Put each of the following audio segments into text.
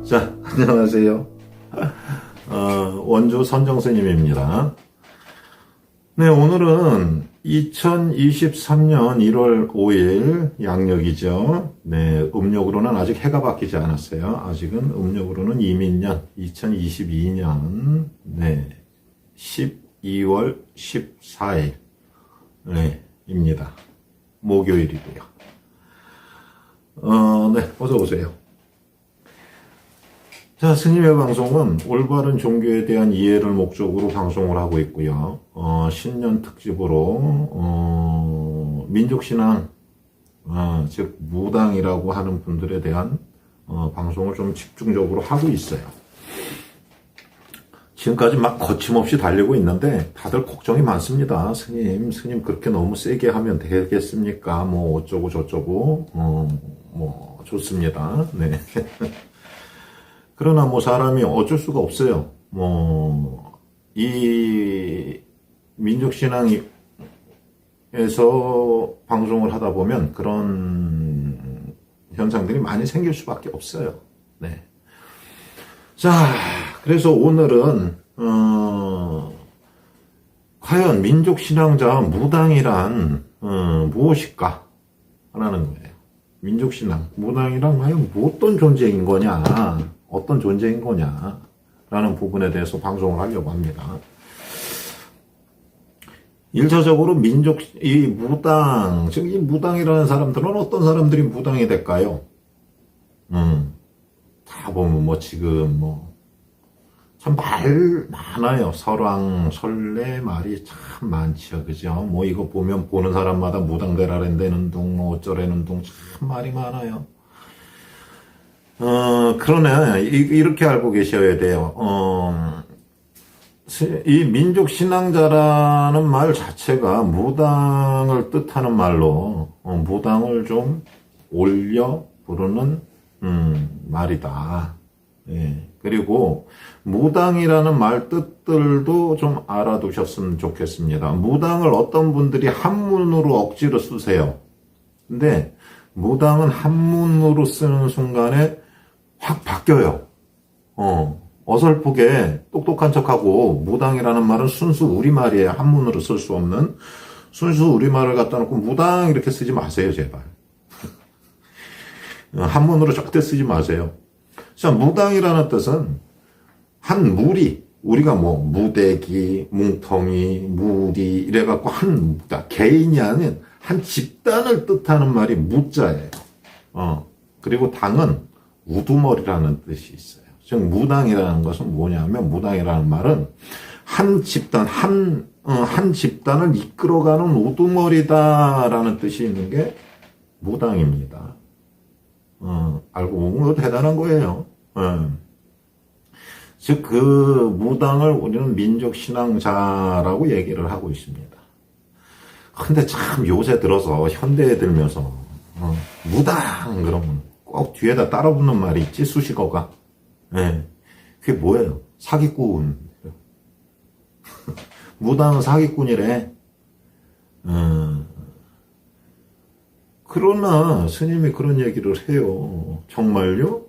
자, 안녕하세요. 원주 선정스님입니다. 네, 오늘은 2023년 1월 5일 양력이죠. 네, 음력으로는 아직 해가 바뀌지 않았어요. 아직은 음력으로는 이민년 2022년 네, 12월 14일 네, 입니다. 목요일이고요. 네, 어서 오세요. 자, 스님의 방송은 올바른 종교에 대한 이해를 목적으로 방송을 하고 있고요. 신년 특집으로, 민족신앙, 즉, 무당이라고 하는 분들에 대한, 방송을 좀 집중적으로 하고 있어요. 지금까지 막 거침없이 달리고 있는데, 다들 걱정이 많습니다. 스님, 그렇게 너무 세게 하면 되겠습니까? 뭐, 어쩌고 저쩌고, 좋습니다. 네. 그러나 뭐 사람이 어쩔 수가 없어요. 이 민족신앙에서 방송을 하다 보면 그런 현상들이 많이 생길 수밖에 없어요. 네. 자, 그래서 오늘은, 과연 민족신앙자 무당이란, 무엇일까? 라는 거예요. 민족신앙, 무당이란 과연 어떤 존재인 거냐? 어떤 존재인 거냐라는 부분에 대해서 방송을 하려고 합니다. 1차적으로 이 무당, 즉 이 무당이라는 사람들은 어떤 사람들이 무당이 될까요? 다 보면 지금 참 말 많아요. 설왕, 설레 말이 참 많죠. 그죠? 이거 보는 사람마다 무당 되라랜다는 둥, 어쩌라는 둥, 참 말이 많아요. 그러네. 이렇게 알고 계셔야 돼요. 이 민족신앙자라는 말 자체가 무당을 뜻하는 말로, 무당을 좀 올려 부르는, 말이다. 예. 그리고 무당이라는 말 뜻들도 좀 알아두셨으면 좋겠습니다. 무당을 어떤 분들이 한문으로 억지로 쓰세요. 근데 무당은 한문으로 쓰는 순간에 확 바뀌어요. 어설프게 똑똑한 척하고 무당이라는 말은 순수 우리말이에요. 한문으로 쓸 수 없는 순수 우리말을 갖다 놓고 무당 이렇게 쓰지 마세요, 제발. 한문으로 절대 쓰지 마세요. 자, 무당이라는 뜻은 한 무리, 우리가 무대기, 뭉텅이, 무리 이래갖고 개인이 아닌 한 집단을 뜻하는 말이 무자예요. 그리고 당은 우두머리라는 뜻이 있어요. 즉, 무당이라는 것은 뭐냐면, 무당이라는 말은 한 집단, 한 집단을 이끌어가는 우두머리다라는 뜻이 있는 게 무당입니다. 알고 보면 대단한 거예요. 즉, 그 무당을 우리는 민족신앙자라고 얘기를 하고 있습니다. 근데 참 요새 들어서 현대에 들면서 무당 그러면 꼭 뒤에다 따라붙는 말이 있지, 수식어가. 예. 그게 뭐예요? 사기꾼. 무당은 사기꾼이래. 그러나 스님이 그런 얘기를 해요. 정말요?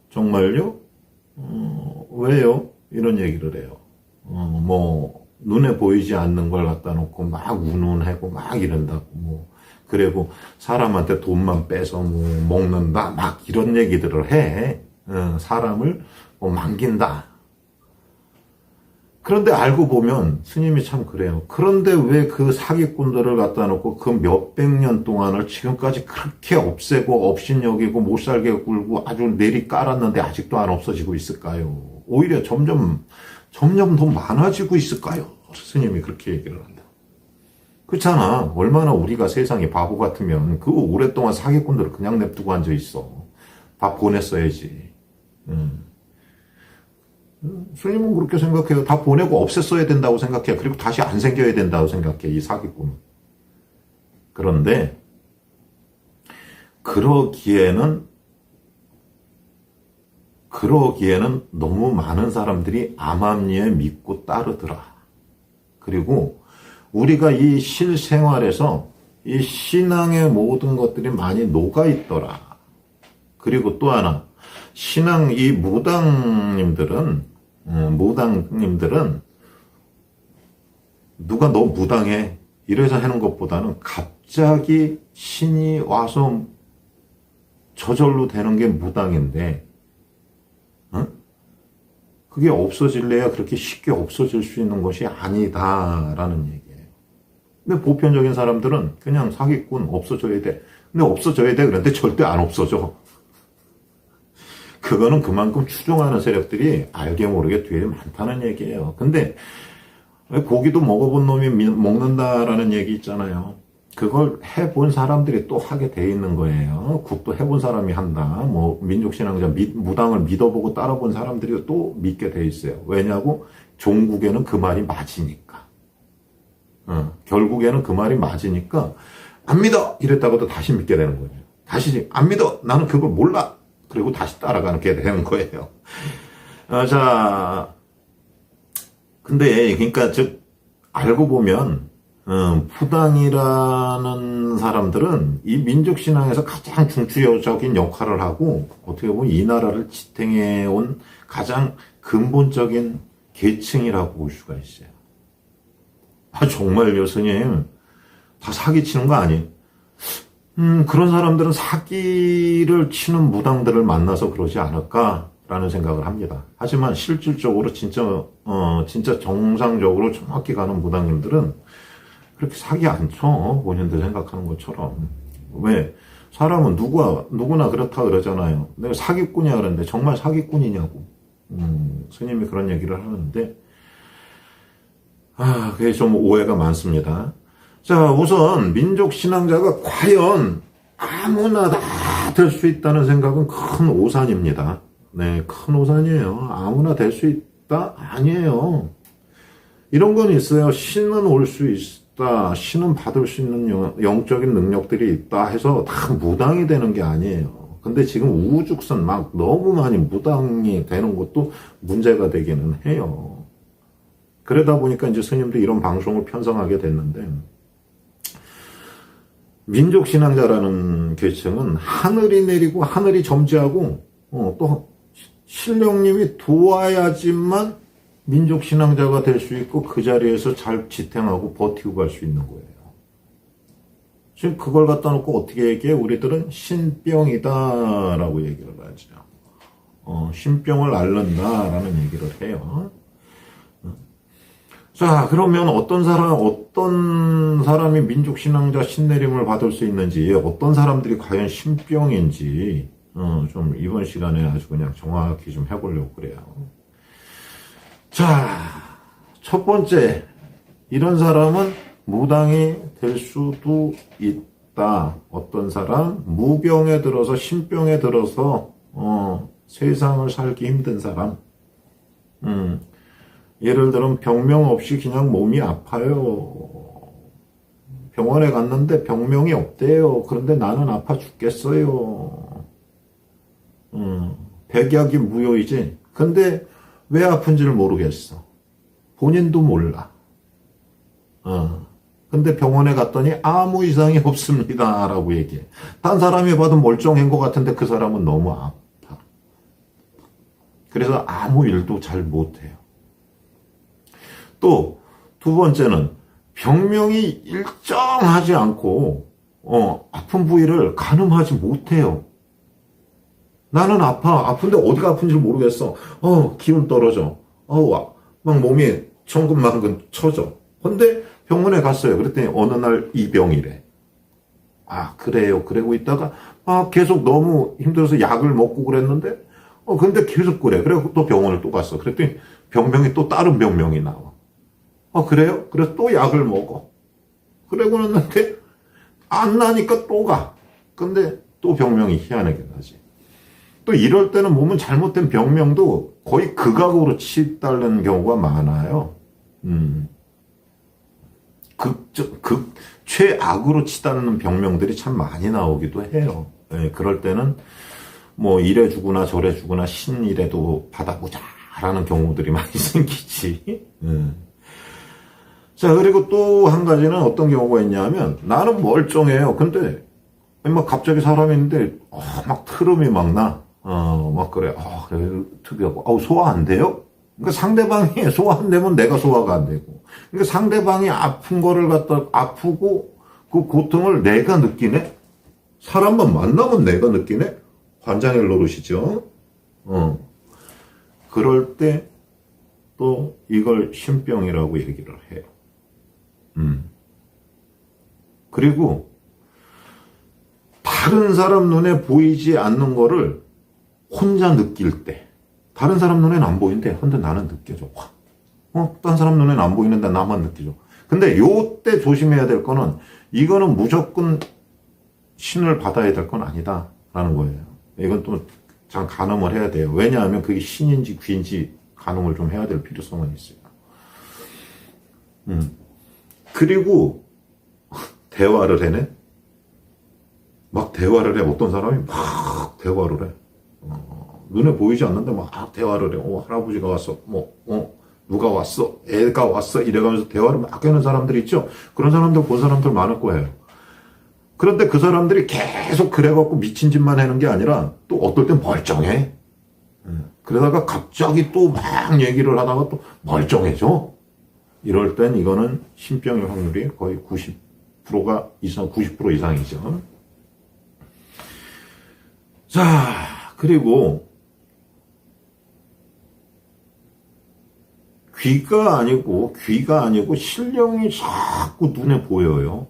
정말요? 왜요? 이런 얘기를 해요. 눈에 보이지 않는 걸 갖다 놓고 막 운운하고 막 이런다고 그리고 사람한테 돈만 빼서 먹는다 막 이런 얘기들을 해. 사람을 망긴다. 그런데 알고 보면 스님이 참 그래요. 그런데 왜 그 사기꾼들을 갖다 놓고 그 몇백 년 동안을 지금까지 그렇게 없애고 업신여기고 못살게 굴고 아주 내리 깔았는데 아직도 안 없어지고 있을까요? 오히려 점점 더 많아지고 있을까요? 스님이 그렇게 얘기를 한다. 그렇잖아. 얼마나 우리가 세상에 바보 같으면 그 오랫동안 사기꾼들을 그냥 냅두고 앉아 있어. 다 보냈어야지. 스님은 그렇게 생각해요. 다 보내고 없앴어야 된다고 생각해요. 그리고 다시 안 생겨야 된다고 생각해, 이 사기꾼은. 그런데 그러기에는 너무 많은 사람들이 암암리에 믿고 따르더라. 그리고 우리가 이 실생활에서 이 신앙의 모든 것들이 많이 녹아있더라. 그리고 또 하나, 신앙, 이 무당님들은 누가 너 무당해 이래서 하는 것보다는 갑자기 신이 와서 저절로 되는 게 무당인데, 그게 없어질래야 그렇게 쉽게 없어질 수 있는 것이 아니다라는 얘기예요. 근데 보편적인 사람들은 그냥 사기꾼 없어져야 돼. 근데 없어져야 돼. 그런데 절대 안 없어져. 그거는 그만큼 추종하는 세력들이 알게 모르게 뒤에 많다는 얘기예요. 근데 고기도 먹어본 놈이 먹는다라는 얘기 있잖아요. 그걸 해본 사람들이 또 하게 돼 있는 거예요. 국도 해본 사람이 한다. 뭐 민족신앙자 무당을 믿어보고 따라본 사람들이 또 믿게 돼 있어요. 왜냐고? 종국에는 그 말이 맞으니까. 결국에는 그 말이 맞으니까 안 믿어 이랬다가도 다시 믿게 되는 거예요. 다시 안 믿어 나는 그걸 몰라. 그리고 다시 따라가게 되는 거예요. 자, 근데 그러니까 즉 알고 보면 부당이라는 사람들은 이 민족신앙에서 가장 중추적인 역할을 하고 어떻게 보면 이 나라를 지탱해온 가장 근본적인 계층이라고 볼 수가 있어요. 아 정말요 스님 다 사기치는 거 아니에요? 그런 사람들은 사기를 치는 무당들을 만나서 그러지 않을까라는 생각을 합니다. 하지만 실질적으로 진짜 정상적으로 정확히 가는 무당님들은 그렇게 사기 안 쳐. 본인들 생각하는 것처럼. 왜? 사람은 누구나 그렇다 그러잖아요. 내가 사기꾼이야 그러는데 정말 사기꾼이냐고. 스님이 그런 얘기를 하는데, 그게 좀 오해가 많습니다. 자, 우선 민족신앙자가 과연 아무나 다 될 수 있다는 생각은 큰 오산입니다. 네, 큰 오산이에요. 아무나 될 수 있다? 아니에요. 이런 건 있어요. 신은 올 수 있다. 신은 받을 수 있는 영적인 능력들이 있다 해서 다 무당이 되는 게 아니에요. 근데 지금 우후죽순 막 너무 많이 무당이 되는 것도 문제가 되기는 해요. 그러다 보니까 이제 스님도 이런 방송을 편성하게 됐는데, 민족신앙자라는 계층은 하늘이 내리고 하늘이 점지하고 또 신령님이 도와야지만 민족신앙자가 될 수 있고 그 자리에서 잘 지탱하고 버티고 갈 수 있는 거예요. 지금 그걸 갖다 놓고 어떻게 얘기해? 우리들은 신병이다라고 얘기를 하죠. 신병을 앓는다라는 얘기를 해요. 자, 그러면 어떤 사람이 민족신앙자 신내림을 받을 수 있는지, 어떤 사람들이 과연 신병인지, 좀 이번 시간에 아주 그냥 정확히 좀 해보려고 그래요. 자, 첫 번째, 이런 사람은 무당이 될 수도 있다. 어떤 사람? 무병에 들어서, 신병에 들어서, 세상을 살기 힘든 사람. 예를 들면 병명 없이 그냥 몸이 아파요. 병원에 갔는데 병명이 없대요. 그런데 나는 아파 죽겠어요. 백약이 무효이지. 근데 왜 아픈지를 모르겠어. 본인도 몰라. 근데 병원에 갔더니 아무 이상이 없습니다. 라고 얘기해. 딴 사람이 봐도 멀쩡한 것 같은데 그 사람은 너무 아파. 그래서 아무 일도 잘 못해요. 또 두 번째는 병명이 일정하지 않고 아픈 부위를 가늠하지 못해요. 나는 아픈데 어디가 아픈지 모르겠어. 기운 떨어져. 막 몸이 천근만근 쳐져. 근데 병원에 갔어요. 그랬더니 어느 날 이 병이래. 그래요. 그러고 있다가 계속 너무 힘들어서 약을 먹고 그랬는데 근데 계속 그래. 그래고 또 병원을 또 갔어. 그랬더니 병명이 또 다른 병명이 나와. 그래요? 그래서 또 약을 먹어. 그러고 났는데 안 나니까 또 가. 근데 또 병명이 희한하게 나지. 또 이럴 때는 몸은 잘못된 병명도 거의 극악으로 치달는 경우가 많아요. 최악으로 치달는 병명들이 참 많이 나오기도 해요. 네, 그럴 때는 뭐 이래 주구나 저래 주구나 신이라도 받아보자 라는 경우들이 많이 생기지. 자, 그리고 또 한 가지는 어떤 경우가 있냐면, 나는 멀쩡해요. 근데, 막 갑자기 사람이 있는데, 막 트름이 막 나. 막 그래. 그래. 특이하고. 소화 안 돼요? 그러니까 상대방이 소화 안 되면 내가 소화가 안 되고. 그러니까 상대방이 아픈 거를 아프고, 그 고통을 내가 느끼네? 사람만 만나면 내가 느끼네? 환장일 노릇이죠. 그럴 때, 또 이걸 신병이라고 얘기를 해요. 그리고 다른 사람 눈에 보이지 않는 거를 혼자 느낄 때, 다른 사람 눈에는 안 보이는데 근데 나는 느껴져. 다른 사람 눈에는 안 보이는데 나만 느껴져. 근데 요때 조심해야 될 거는, 이거는 무조건 신을 받아야 될 건 아니다 라는 거예요. 이건 또 참 가늠을 해야 돼요. 왜냐하면 그게 신인지 귀인지 가늠을 좀 해야 될 필요성은 있어요. 그리고 대화를 해네. 막 대화를 해. 어떤 사람이 막 대화를 해. 눈에 보이지 않는데 막 대화를 해. 할아버지가 왔어. 누가 왔어. 애가 왔어. 이래가면서 대화를 막 하는 사람들이 있죠. 그런 사람들 본 사람들 많을 거예요. 그런데 그 사람들이 계속 그래갖고 미친 짓만 하는 게 아니라 또 어떨 땐 멀쩡해. 그러다가 갑자기 또 막 얘기를 하다가 또 멀쩡해져. 이럴 땐 이거는 신병의 확률이 거의 90% 이상이죠. 자, 그리고 귀가 아니고 신령이 자꾸 눈에 보여요.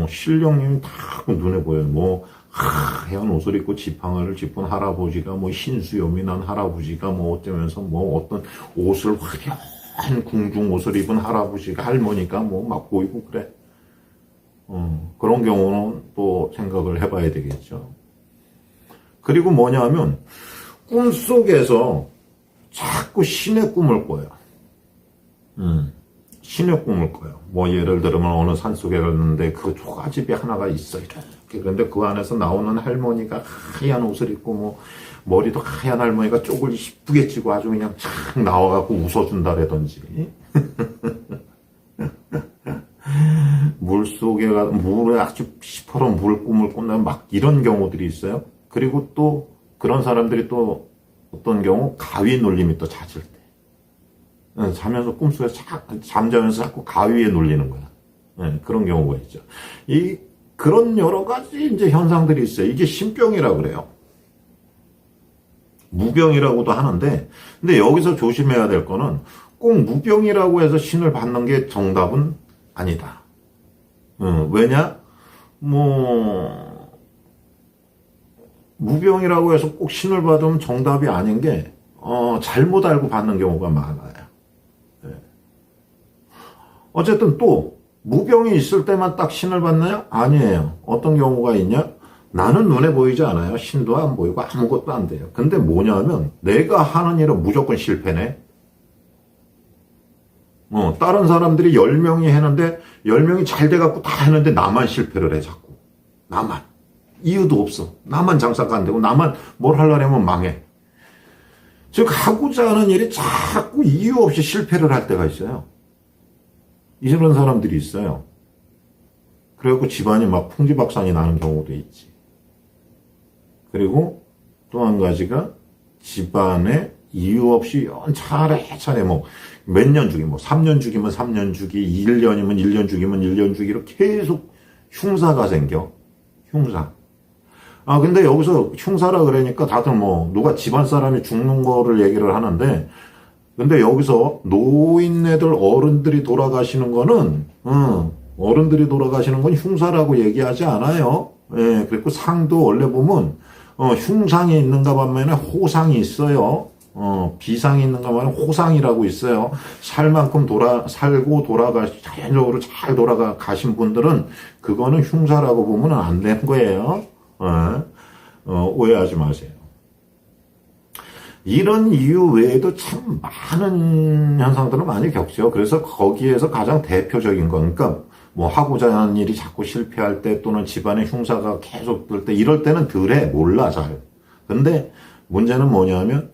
신령님이 자꾸 눈에 보여요. 하얀 옷을 입고 지팡이를 짚은 할아버지가, 흰수염이 난 할아버지가, 어쩌면서, 어떤 옷을 화려한 궁중 옷을 입은 할아버지가, 할머니가 막 보이고 그래. 그런 경우는 또 생각을 해봐야 되겠죠. 그리고 뭐냐면, 꿈속에서 자꾸 신의 꿈을 꿔요. 신의 꿈을 꿔요. 예를 들면 어느 산속에 갔는데 그 초가집이 하나가 있어. 이렇게. 그런데 그 안에서 나오는 할머니가 하얀 옷을 입고 머리도 하얀 할머니가 쪽을 이쁘게 찌고 아주 그냥 착 나와갖고 웃어준다라든지. 물에 아주 시퍼런 물 꿈을 꾼다면 막 이런 경우들이 있어요. 그리고 또 그런 사람들이 또 어떤 경우 가위 놀림이 또 잦을 때. 자면서 꿈속에서 잠자면서 자꾸 가위에 놀리는 거야. 그런 경우가 있죠. 그런 여러 가지 이제 현상들이 있어요. 이게 신병이라고 그래요. 무병이라고도 하는데, 근데 여기서 조심해야 될 거는 꼭 무병이라고 해서 신을 받는 게 정답은 아니다. 왜냐? 무병이라고 해서 꼭 신을 받으면 정답이 아닌 게, 잘못 알고 받는 경우가 많아요. 어쨌든 또 무병이 있을 때만 딱 신을 받나요? 아니에요. 어떤 경우가 있냐? 나는 눈에 보이지 않아요. 신도 안 보이고 아무것도 안 돼요. 근데 뭐냐면 내가 하는 일은 무조건 실패네. 다른 사람들이 10명이 했는데 10명이 잘 돼갖고 다 했는데 나만 실패를 해 자꾸. 나만. 이유도 없어. 나만 장사가 안 되고 나만 뭘 하려면 망해. 즉 하고자 하는 일이 자꾸 이유 없이 실패를 할 때가 있어요. 이런 사람들이 있어요. 그래갖고 집안이 막 풍지박산이 나는 경우도 있지. 그리고 또 한 가지가 집안에 이유 없이 차례 몇 년 주기, 3년 주기면 3년 주기, 1년이면 1년 주기면 1년 주기로 계속 흉사가 생겨. 흉사. 근데 여기서 흉사라 그러니까 다들 누가 집안 사람이 죽는 거를 얘기를 하는데, 근데 여기서 노인네들 어른들이 돌아가시는 거는 어른들이 돌아가시는 건 흉사라고 얘기하지 않아요. 예, 그리고 상도 원래 보면 흉상이 있는가 보면 호상이 있어요. 비상이 있는가 보면 호상이라고 있어요. 살고 자연적으로 잘 돌아가신 분들은 그거는 흉사라고 보면 안 되는 거예요. 오해하지 마세요. 이런 이유 외에도 참 많은 현상들을 많이 겪죠. 그래서 거기에서 가장 대표적인 건, 그러니까 하고자 하는 일이 자꾸 실패할 때 또는 집안에 흉사가 계속 들 때, 이럴 때는 몰라 잘. 근데 문제는 뭐냐면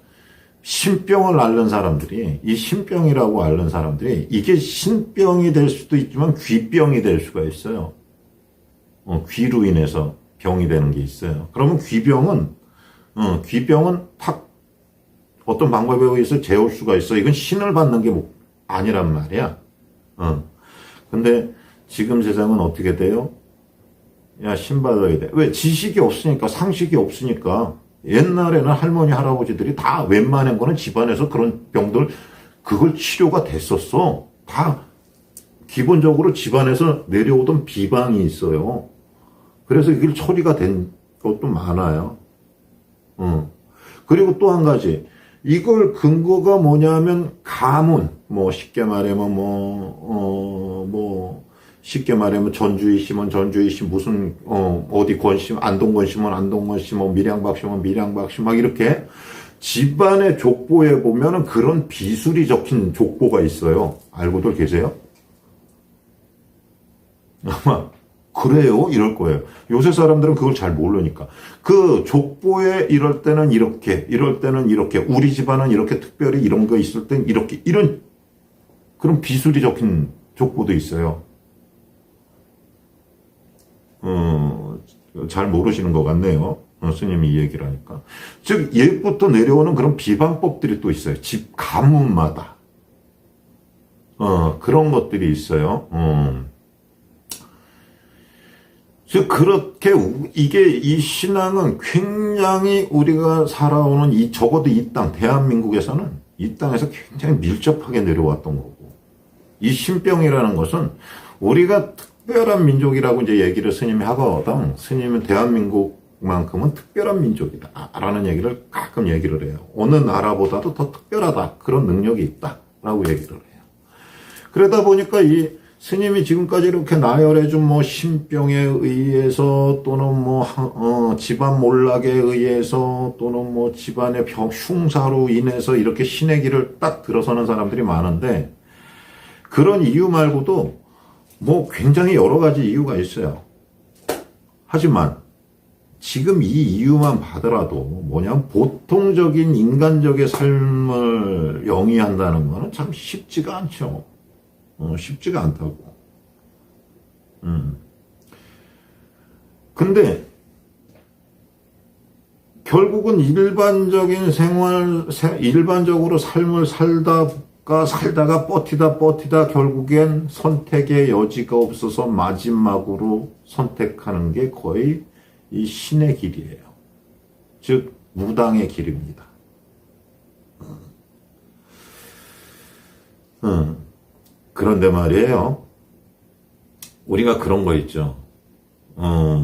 신병을 앓는 사람들이, 이 신병이라고 앓는 사람들이, 이게 신병이 될 수도 있지만 귀병이 될 수가 있어요. 귀로 인해서 병이 되는 게 있어요. 그러면 귀병은 탁 어떤 방법에 의해서 재울 수가 있어. 이건 신을 받는 게 아니란 말이야. 근데 지금 세상은 어떻게 돼요? 야, 신 받아야 돼. 왜? 지식이 없으니까, 상식이 없으니까. 옛날에는 할머니, 할아버지들이 다 웬만한 거는 집안에서 그런 병들, 그걸 치료가 됐었어. 다 기본적으로 집안에서 내려오던 비방이 있어요. 그래서 이게 처리가 된 것도 많아요. 그리고 또 한 가지. 이걸 근거가 뭐냐면 가문, 쉽게 말하면 쉽게 말하면 전주희 씨면 전주희 씨, 무슨 어디 권씨, 안동권 씨면 안동권 씨, 밀양박 씨면 밀양박 씨, 막 이렇게 집안의 족보에 보면은 그런 비술이 적힌 족보가 있어요. 알고들 계세요? 아마 그래요? 이럴 거예요. 요새 사람들은 그걸 잘 모르니까. 그 족보에 이럴 때는 이렇게, 이럴 때는 이렇게, 우리 집안은 이렇게 특별히 이런 거 있을 땐 이렇게, 이런, 그런 비술이 적힌 족보도 있어요. 잘 모르시는 것 같네요. 스님이 이 얘기를 하니까. 즉, 옛부터 내려오는 그런 비방법들이 또 있어요. 집 가문마다. 그런 것들이 있어요. 즉, 그렇게, 이 신앙은 굉장히 우리가 살아오는 적어도 이 땅, 대한민국에서는 이 땅에서 굉장히 밀접하게 내려왔던 거고. 이 신병이라는 것은 우리가 특별한 민족이라고 이제 얘기를 스님이 하거든. 스님은 대한민국만큼은 특별한 민족이다. 라는 얘기를 가끔 얘기를 해요. 어느 나라보다도 더 특별하다. 그런 능력이 있다. 라고 얘기를 해요. 그러다 보니까 이 스님이 지금까지 이렇게 나열해준 신병에 의해서 또는 집안 몰락에 의해서 또는 집안의 흉사로 인해서 이렇게 신의 길을 딱 들어서는 사람들이 많은데 그런 이유 말고도 굉장히 여러 가지 이유가 있어요. 하지만 지금 이 이유만 받더라도 뭐냐면 보통적인 인간적의 삶을 영위한다는 거는 참 쉽지가 않죠. 쉽지가 않다고. 근데 결국은 일반적으로 삶을 살다가 버티다 결국엔 선택의 여지가 없어서 마지막으로 선택하는 게 거의 이 신의 길이에요. 즉 무당의 길입니다. 그런데 말이에요. 우리가 그런 거 있죠.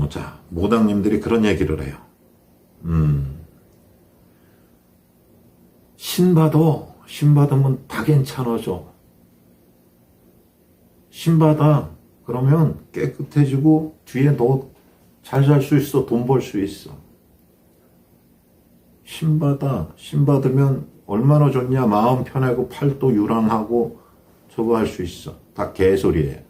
자, 무당님들이 그런 얘기를 해요. 신 받으면 다 괜찮아져. 신 받아. 그러면 깨끗해지고 뒤에 너 잘 살 수 있어. 돈 벌 수 있어. 신 받으면 얼마나 좋냐. 마음 편하고 팔도 유랑하고 저거 할 수 있어. 다 개소리예요.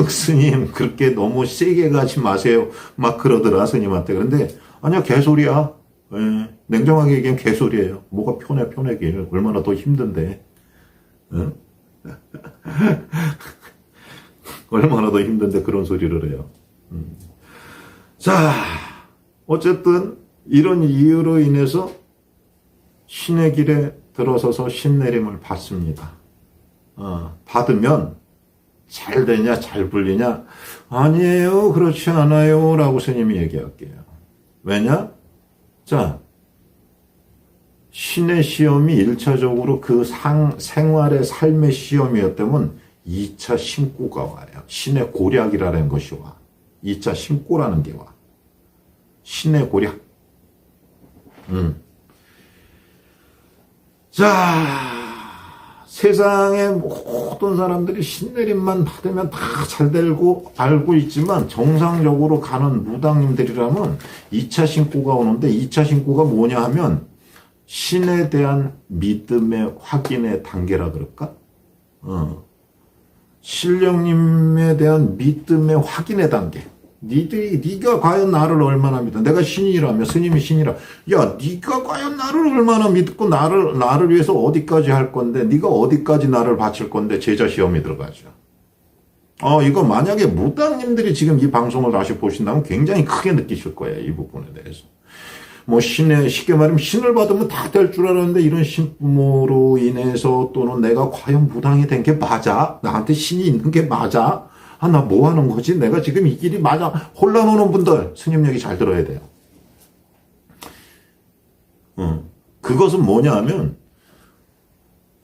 스님 그렇게 너무 세게 가지 마세요. 막 그러더라 스님한테. 그런데 아니야 개소리야. 예, 냉정하게 얘기하면 개소리예요. 뭐가 편해 얼마나 더 힘든데. 응? 얼마나 더 힘든데 그런 소리를 해요. 자, 어쨌든 이런 이유로 인해서 신의 길에 들어서서 신내림을 받습니다. 받으면 잘 되냐 잘 불리냐? 아니에요, 그렇지 않아요 라고 스님이 얘기할게요. 왜냐? 자, 신의 시험이 1차적으로 그 생활의 삶의 시험이었다면 2차 신고가 와요. 신의 고략이라는 것이 와. 2차 신고라는 게 와. 신의 고략. 자, 세상의 모든 사람들이 신내림만 받으면 다 잘 되고 알고 있지만 정상적으로 가는 무당님들이라면 2차 신고가 오는데 2차 신고가 뭐냐 하면 신에 대한 믿음의 확인의 단계라 그럴까? 신령님에 대한 믿음의 확인의 단계. 네가 과연 나를 얼마나 믿어? 내가 신이라며, 스님이 신이라. 야, 네가 과연 나를 얼마나 믿고 나를 위해서 어디까지 할 건데, 네가 어디까지 나를 바칠 건데, 제자 시험이 들어가죠. 이거 만약에 무당님들이 지금 이 방송을 다시 보신다면 굉장히 크게 느끼실 거예요. 이 부분에 대해서. 뭐 쉽게 말하면 신을 받으면 다 될 줄 알았는데 이런 신부모로 인해서 또는 내가 과연 무당이 된 게 맞아? 나한테 신이 있는 게 맞아? 나 뭐 하는 거지? 내가 지금 이 길이 맞아? 혼란 오는 분들, 스님 얘기 잘 들어야 돼요. 그것은 뭐냐 하면,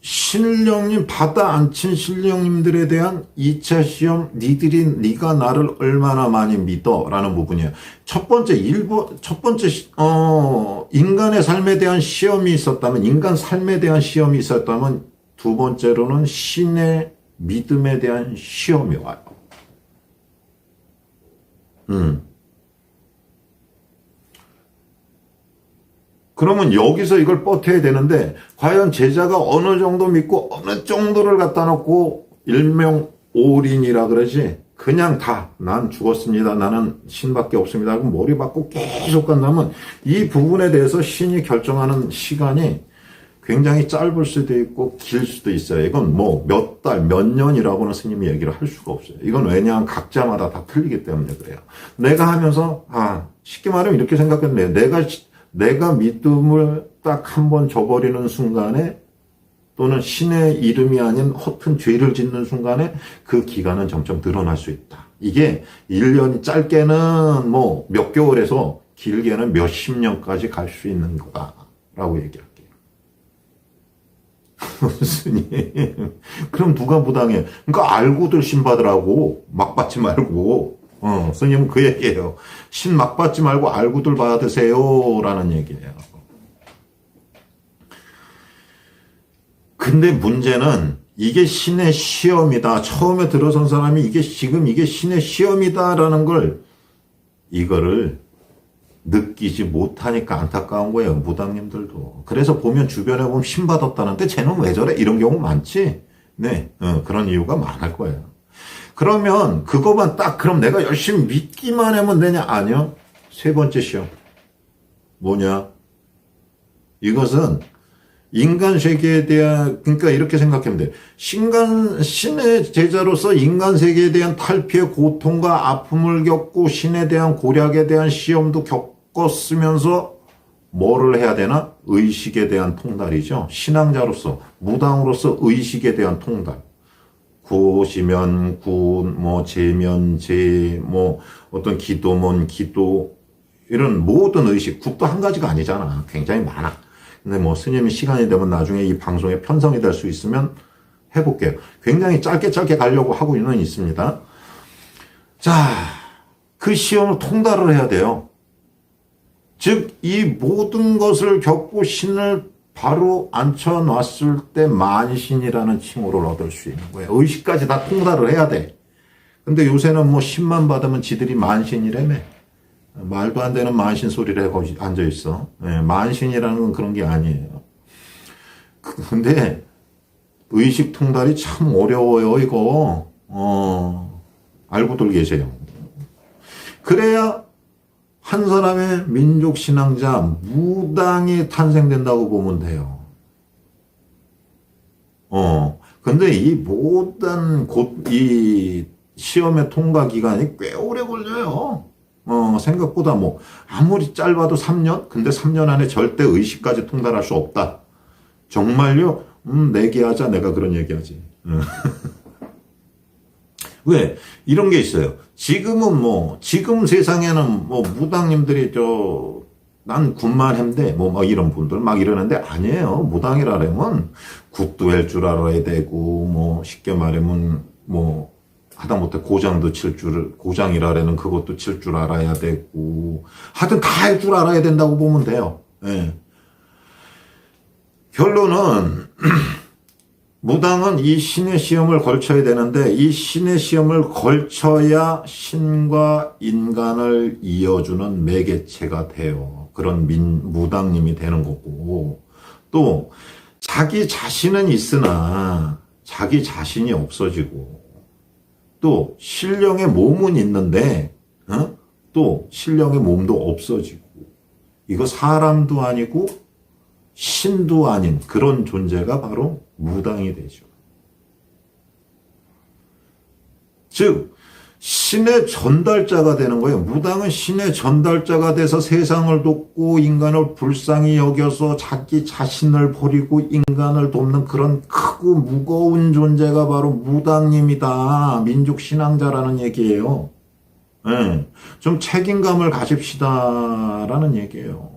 신령님, 받아 앉힌 신령님들에 대한 2차 시험, 네가 나를 얼마나 많이 믿어? 라는 부분이에요. 첫 번째, 인간의 삶에 대한 시험이 있었다면, 인간 삶에 대한 시험이 있었다면, 두 번째로는 신의 믿음에 대한 시험이 와요. 그러면 여기서 이걸 버텨야 되는데 과연 제자가 어느 정도 믿고 어느 정도를 갖다 놓고 일명 올인이라 그러지 그냥 난 죽었습니다. 나는 신밖에 없습니다. 그럼 머리 받고 계속 간다면 이 부분에 대해서 신이 결정하는 시간이 굉장히 짧을 수도 있고 길 수도 있어요. 이건 뭐 몇 달, 몇 년이라고는 스님이 얘기를 할 수가 없어요. 이건 왜냐하면 각자마다 다 틀리기 때문에 그래요. 내가 하면서 쉽게 말하면 이렇게 생각했는데 내가 믿음을 딱 한 번 저버리는 순간에 또는 신의 이름이 아닌 허튼 죄를 짓는 순간에 그 기간은 점점 늘어날 수 있다. 이게 1년이 짧게는 뭐 몇 개월에서 길게는 몇십 년까지 갈 수 있는 거다라고 얘기할게요. 스님, 그럼 누가 무당해? 그러니까 알고들 신 받으라고 막 받지 말고. 스님은 그 얘기예요. 신 막 받지 말고 알고들 받으세요 라는 얘기예요. 근데 문제는 이게 신의 시험이다. 처음에 들어선 사람이 이게 신의 시험이다라는 이거를 느끼지 못하니까 안타까운 거예요. 무당님들도. 그래서 보면 주변에 보면 신 받았다는데 쟤는 왜 저래? 이런 경우 많지? 네, 그런 이유가 많을 거예요. 그러면 그거만 그럼 내가 열심히 믿기만 하면 되냐? 아니요. 세 번째 시험. 뭐냐? 이것은 인간 세계에 대한, 그러니까 이렇게 생각하면 돼. 신의 제자로서 인간 세계에 대한 탈피의 고통과 아픔을 겪고 신에 대한 고략에 대한 시험도 겪었으면서 뭐를 해야 되나? 의식에 대한 통달이죠. 신앙자로서, 무당으로서 의식에 대한 통달. 구시면 구, 제면 제, 어떤 기도면 기도, 이런 모든 의식, 굿도 한 가지가 아니잖아. 굉장히 많아. 근데 스님이 시간이 되면 나중에 이 방송에 편성이 될 수 있으면 해볼게요. 굉장히 짧게 가려고 하고는 있습니다. 자, 그 시험을 통달을 해야 돼요. 즉, 이 모든 것을 겪고 신을 바로 앉혀놨을 때 만신이라는 칭호를 얻을 수 있는 거예요. 의식까지 다 통달을 해야 돼. 근데 요새는 신만 받으면 지들이 만신이라며. 말도 안 되는 만신 소리를 하고 앉아있어. 네, 만신이라는 건 그런 게 아니에요. 근데 의식 통달이 참 어려워요, 이거. 알고들 계세요. 그래야 한 사람의 민족 신앙자, 무당이 탄생된다고 보면 돼요. 근데 이 모든 이 시험의 통과 기간이 꽤 오래 걸려요. 생각보다 아무리 짧아도 3년? 근데 3년 안에 절대 의식까지 통달할 수 없다. 정말요? 내기하자. 내가 그런 얘기하지. 왜? 이런 게 있어요. 지금은 지금 세상에는 무당님들이 난 굿만 했는데, 이런 분들 막 이러는데, 아니에요. 무당이라면 굿도 할 줄 알아야 되고, 쉽게 말하면, 하다못해 고장이라는 그것도 칠 줄 알아야 되고, 하여튼 다 할 줄 알아야 된다고 보면 돼요. 예. 결론은, 무당은 이 신의 시험을 걸쳐야 되는데, 이 신의 시험을 걸쳐야 신과 인간을 이어주는 매개체가 돼요. 그런 무당님이 되는 거고, 또, 자기 자신은 있으나, 자기 자신이 없어지고, 또 신령의 몸은 있는데 또 신령의 몸도 없어지고, 이거 사람도 아니고 신도 아닌 그런 존재가 바로 무당이 되죠. 즉 신의 전달자가 되는 거예요. 무당은 신의 전달자가 돼서 세상을 돕고 인간을 불쌍히 여겨서 자기 자신을 버리고 인간을 돕는 그런 크고 무거운 존재가 바로 무당님이다. 민족신앙자라는 얘기예요. 네. 좀 책임감을 가집시다라는 얘기예요.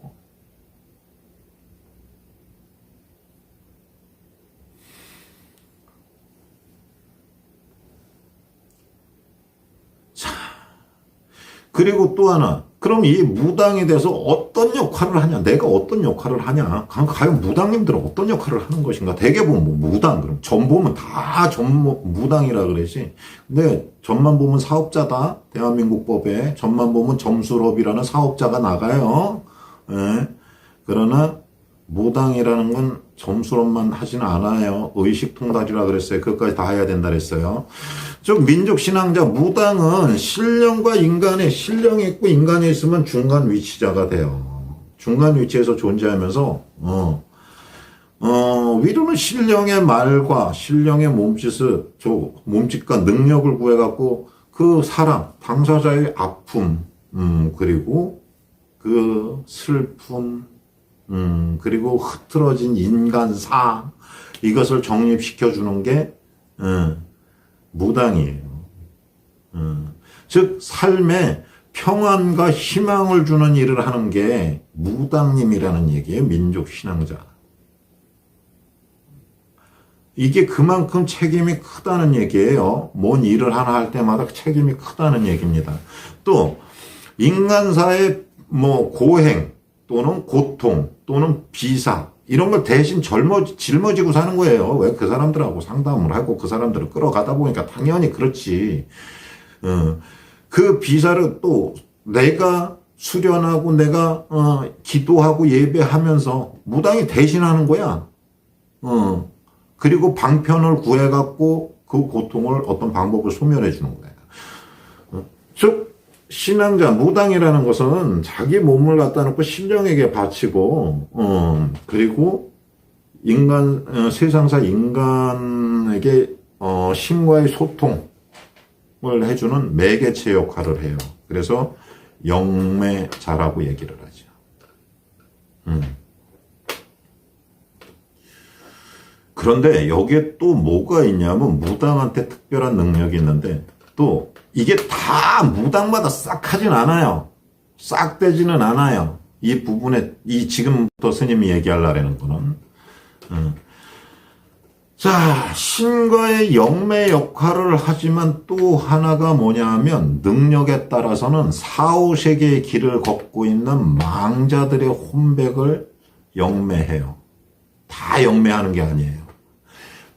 그리고 또 하나, 그럼 이 무당에 대해서 어떤 역할을 하냐? 내가 어떤 역할을 하냐? 과연 무당님들은 어떤 역할을 하는 것인가? 대개 보면 뭐 무당, 그럼 전 보면 다 무당이라 그러지. 근데 전만 보면 사업자다. 대한민국 법에 전만 보면 점술업이라는 사업자가 나가요. 예. 그러나 무당이라는 건 점술업만 하지는 않아요. 의식통달이라 그랬어요. 그것까지 다 해야 된다 그랬어요. 즉 민족신앙자 무당은 신령과 인간의 신령이 있고 인간이 있으면 중간 위치자가 돼요. 중간 위치에서 존재하면서 위로는 신령의 말과 신령의 몸짓과 능력을 구해갖고 그 사람 당사자의 아픔 그리고 그 슬픔 그리고 흐트러진 인간사 이것을 정립시켜주는 게 무당이에요. 즉 삶에 평안과 희망을 주는 일을 하는 게 무당님이라는 얘기예요. 민족신앙자. 이게 그만큼 책임이 크다는 얘기예요. 뭔 일을 하나 할 때마다 책임이 크다는 얘기입니다. 또 인간사의 뭐 고행 또는 고통 또는 비사 이런 걸 대신 짊어지고 사는 거예요. 왜 그 사람들하고 상담을 하고 그 사람들을 끌어가다 보니까 당연히 그렇지. 그 비사를 또 내가 수련하고 내가 기도하고 예배하면서 무당이 대신하는 거야. 그리고 방편을 구해갖고 그 고통을 어떤 방법을 소멸해 주는 거야. 즉 신앙자 무당이라는 것은 자기 몸을 갖다 놓고 신령에게 바치고 그리고 세상사 인간에게 신과의 소통을 해주는 매개체 역할을 해요. 그래서 영매자라고 얘기를 하죠. 그런데 여기에 또 뭐가 있냐면 무당한테 특별한 능력이 있는데 또 이게 다 무당마다 싹 하진 않아요. 싹 되지는 않아요. 이 부분에 지금부터 스님이 얘기하려는 거는 자 신과의 영매 역할을 하지만 또 하나가 뭐냐 하면 능력에 따라서는 사후세계의 길을 걷고 있는 망자들의 혼백을 영매해요. 다 영매하는 게 아니에요.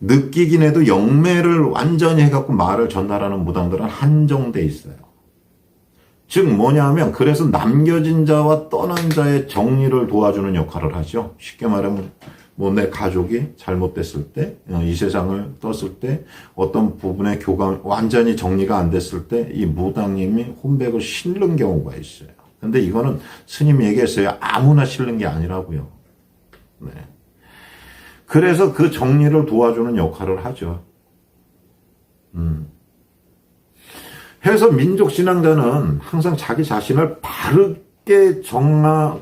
느끼긴 해도 영매를 완전히 해갖고 말을 전달하는 무당들은 한정돼 있어요. 즉 뭐냐면 그래서 남겨진 자와 떠난 자의 정리를 도와주는 역할을 하죠. 쉽게 말하면 뭐 내 가족이 잘못됐을 때, 이 세상을 떴을 때 어떤 부분의 교감 완전히 정리가 안 됐을 때 이 무당님이 혼백을 실는 경우가 있어요. 근데 이거는 스님이 얘기했어요. 아무나 실는 게 아니라고요. 네. 그래서 그 정리를 도와주는 역할을 하죠. 해서 민족신앙자는 항상 자기 자신을 바르게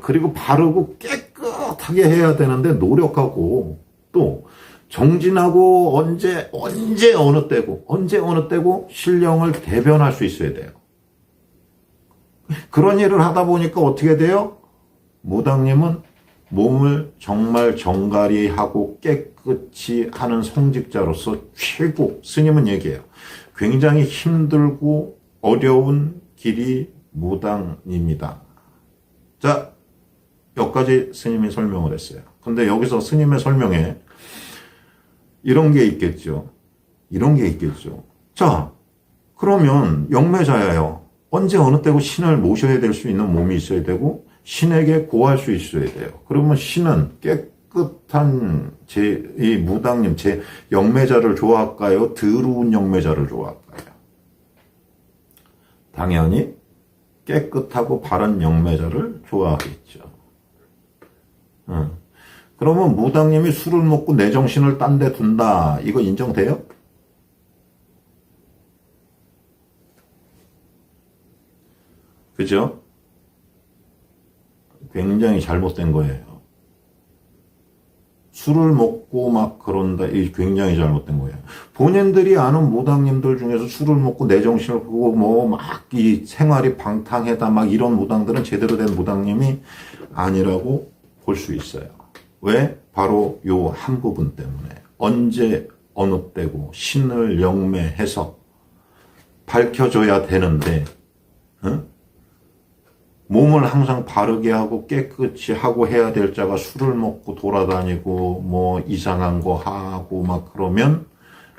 그리고 바르고 깨끗하게 해야 되는데 노력하고 또 정진하고 언제 어느 때고 신령을 대변할 수 있어야 돼요. 그런 일을 하다 보니까 어떻게 돼요? 무당님은 몸을 정말 정갈히 하고 깨끗이 하는 성직자로서 최고, 스님은 얘기해요. 굉장히 힘들고 어려운 길이 무당입니다. 자, 여기까지 스님이 설명을 했어요. 근데 여기서 스님의 설명에 이런 게 있겠죠. 자, 그러면 영매자예요. 언제 어느 때고 신을 모셔야 될 수 있는 몸이 있어야 되고 신에게 고할 수 있어야 돼요. 그러면 신은 깨끗한 이 무당님, 제 영매자를 좋아할까요? 더러운 영매자를 좋아할까요? 당연히 깨끗하고 바른 영매자를 좋아하겠죠. 그러면 무당님이 술을 먹고 내 정신을 딴 데 둔다. 이거 인정돼요? 그죠? 굉장히 잘못된 거예요. 술을 먹고 막 그런다. 이 굉장히 잘못된 거예요. 본인들이 아는 무당님들 중에서 술을 먹고 내 정신을 보고 뭐 막 이 생활이 방탕해다 막 이런 무당들은 제대로 된 무당님이 아니라고 볼 수 있어요. 왜? 바로 요 한 부분 때문에. 언제 어느 때고 신을 영매해서 밝혀줘야 되는데 몸을 항상 바르게 하고 깨끗이 하고 해야 될 자가 술을 먹고 돌아다니고 뭐 이상한 거 하고 막 그러면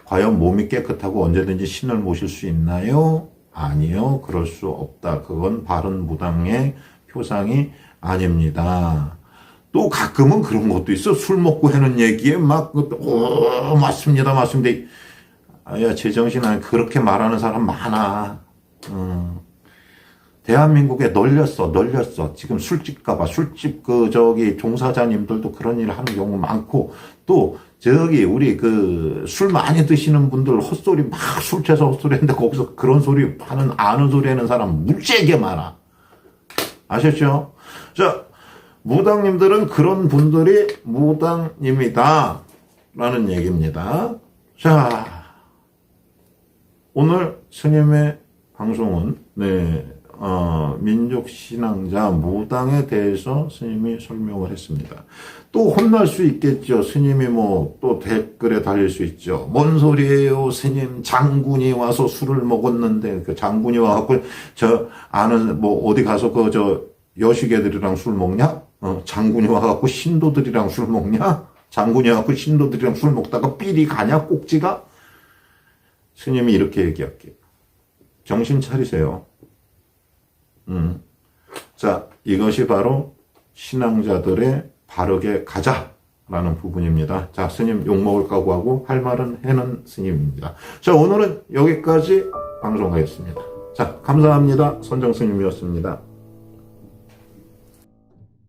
과연 몸이 깨끗하고 언제든지 신을 모실 수 있나요? 아니요. 그럴 수 없다. 그건 바른 무당의 표상이 아닙니다. 또 가끔은 그런 것도 있어. 술 먹고 하는 얘기에 막 맞습니다. 맞습니다. 야, 제정신 아니 그렇게 말하는 사람 많아. 대한민국에 널렸어. 지금 술집 가봐. 술집 종사자님들도 그런 일을 하는 경우 많고, 또, 우리 술 많이 드시는 분들 헛소리 막 술 취해서 헛소리 하는데 거기서 그런 소리 아는 소리 하는 사람 무지하게 많아. 아셨죠? 자, 무당님들은 그런 분들이 무당님이다. 라는 얘기입니다. 자, 오늘 스님의 방송은, 민족신앙자 무당에 대해서 스님이 설명을 했습니다. 또 혼날 수 있겠죠. 스님이 또 댓글에 달릴 수 있죠. 뭔 소리예요, 스님. 장군이 와서 술을 먹었는데, 그 장군이 와갖고, 어디 가서 여시개들이랑 술 먹냐? 장군이 와갖고 신도들이랑 술 먹냐? 장군이 와갖고 신도들이랑 술 먹다가 삘이 가냐? 꼭지가? 스님이 이렇게 얘기할게요. 정신 차리세요. 자, 이것이 바로 신앙자들의 바르게 가자라는 부분입니다. 자, 스님 욕먹을 각오하고 할 말은 해는 스님입니다. 자, 오늘은 여기까지 방송하겠습니다. 자, 감사합니다. 선정 스님이었습니다.